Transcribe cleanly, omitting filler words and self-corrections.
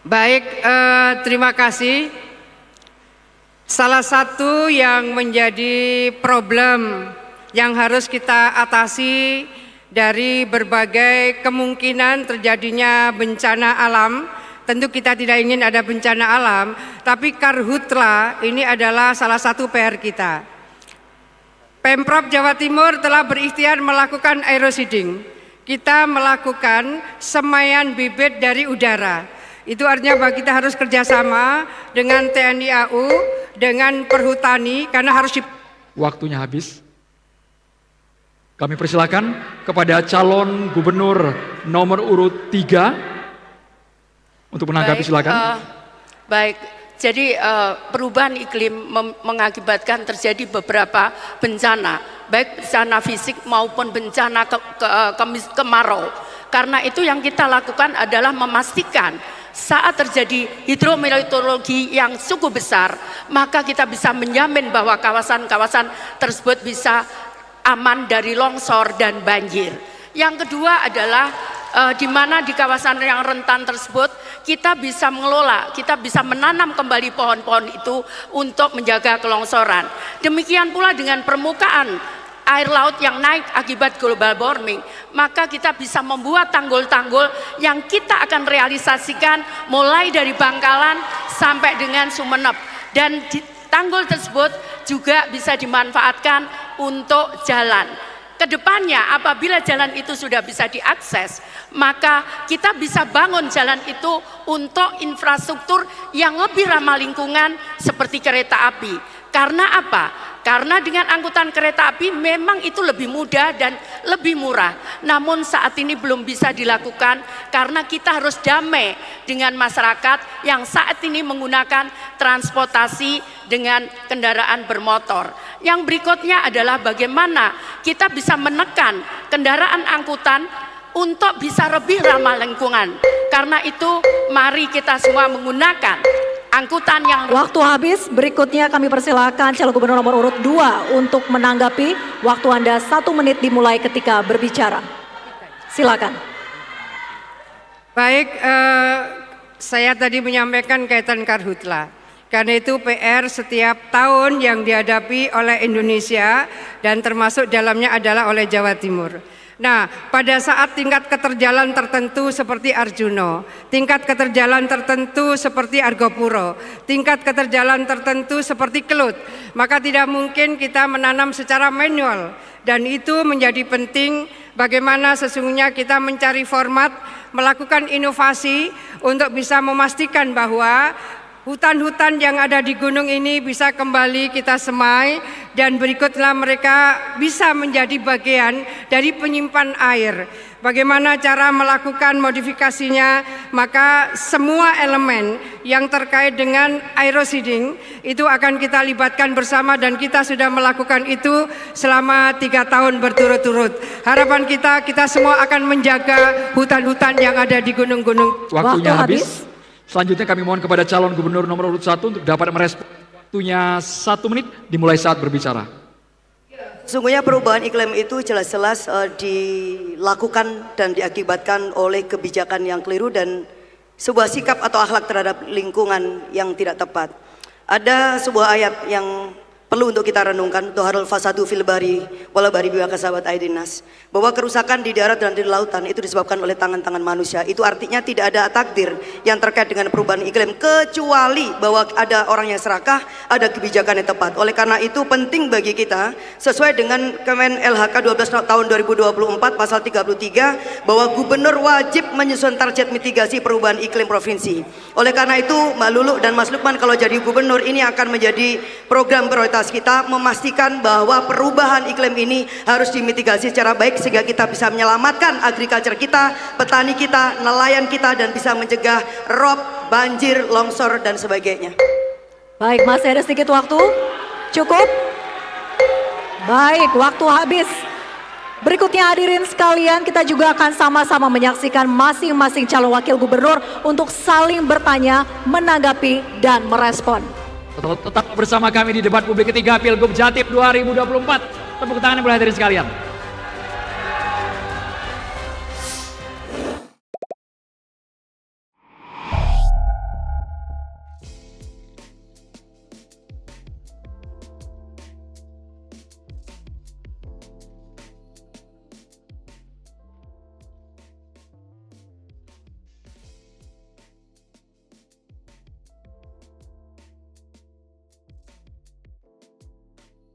Baik, terima kasih. Salah satu yang menjadi problem yang harus kita atasi dari berbagai kemungkinan terjadinya bencana alam, tentu kita tidak ingin ada bencana alam, tapi karhutla ini adalah salah satu PR kita. Pemprov Jawa Timur telah berikhtiar melakukan aeroseeding. Kita melakukan semaian bibit dari udara. Itu artinya bahwa kita harus kerjasama dengan TNI AU, dengan Perhutani, karena harus Waktunya habis. Kami persilakan kepada calon gubernur nomor urut 3 untuk menanggapi, silakan. Baik, jadi perubahan iklim mengakibatkan terjadi beberapa bencana, baik bencana fisik maupun bencana kemarau. Karena itu yang kita lakukan adalah memastikan saat terjadi hidrometeorologi yang cukup besar, maka kita bisa menjamin bahwa kawasan-kawasan tersebut bisa aman dari longsor dan banjir. Yang kedua adalah di mana di kawasan yang rentan tersebut kita bisa mengelola, kita bisa menanam kembali pohon-pohon itu untuk menjaga kelongsoran. Demikian pula dengan permukaan air laut yang naik akibat global warming, maka kita bisa membuat tanggul-tanggul yang kita akan realisasikan mulai dari Bangkalan sampai dengan Sumeneb, dan tanggul tersebut juga bisa dimanfaatkan untuk jalan. Kedepannya apabila jalan itu sudah bisa diakses, maka kita bisa bangun jalan itu untuk infrastruktur yang lebih ramah lingkungan seperti kereta api. Karena apa? Karena dengan angkutan kereta api memang itu lebih mudah dan lebih murah. Namun saat ini belum bisa dilakukan karena kita harus damai dengan masyarakat yang saat ini menggunakan transportasi dengan kendaraan bermotor. Yang berikutnya adalah bagaimana kita bisa menekan kendaraan angkutan untuk bisa lebih ramah lingkungan. Karena itu mari kita semua menggunakan angkutan yang... Waktu habis, berikutnya kami persilakan calon gubernur nomor urut 2 untuk menanggapi. Waktu Anda 1 menit dimulai ketika berbicara. Silakan. Baik, saya tadi menyampaikan kaitan karhutla. Karena itu PR setiap tahun yang dihadapi oleh Indonesia dan termasuk dalamnya adalah oleh Jawa Timur. Nah, pada saat tingkat keterjalan tertentu seperti Arjuno, tingkat keterjalan tertentu seperti Argopuro, tingkat keterjalan tertentu seperti Kelut, maka tidak mungkin kita menanam secara manual. Dan itu menjadi penting bagaimana sesungguhnya kita mencari format, melakukan inovasi untuk bisa memastikan bahwa hutan-hutan yang ada di gunung ini bisa kembali kita semai dan berikutlah mereka bisa menjadi bagian dari penyimpan air. Bagaimana cara melakukan modifikasinya? Maka semua elemen yang terkait dengan aeroseeding itu akan kita libatkan bersama dan kita sudah melakukan itu selama 3 tahun berturut-turut. Harapan kita semua akan menjaga hutan-hutan yang ada di gunung-gunung. Waktunya habis. Selanjutnya kami mohon kepada calon gubernur nomor urut 1 untuk dapat merespon. Waktunya 1 menit dimulai saat berbicara. Sesungguhnya perubahan iklim itu jelas-jelas dilakukan dan diakibatkan oleh kebijakan yang keliru dan sebuah sikap atau akhlak terhadap lingkungan yang tidak tepat. Ada sebuah ayat yang perlu untuk kita renungkan, Toharul fasadu fil bari wala bari biwa kasabat aidinas, bahwa kerusakan di darat dan di lautan itu disebabkan oleh tangan-tangan manusia. Itu artinya tidak ada takdir yang terkait dengan perubahan iklim kecuali bahwa ada orang yang serakah, ada kebijakan yang tepat. Oleh karena itu penting bagi kita sesuai dengan Kemen LHK 12 tahun 2024 pasal 33 bahwa gubernur wajib menyusun target mitigasi perubahan iklim provinsi. Oleh karena itu Mbak Lulu dan Mas Lukman kalau jadi gubernur ini akan menjadi program prioritas kita, memastikan bahwa perubahan iklim ini harus dimitigasi secara baik sehingga kita bisa menyelamatkan agriculture kita, petani kita, nelayan kita, dan bisa mencegah rob, banjir, longsor dan sebagainya. Baik, masih ada sedikit waktu. Cukup? Baik, waktu habis. Berikutnya hadirin sekalian, kita juga akan sama-sama menyaksikan masing-masing calon wakil gubernur untuk saling bertanya, menanggapi, dan merespon. Tetap bersama kami di debat publik ketiga Pilgub Jatim 2024. Tepuk tangan yang boleh hadirin sekalian.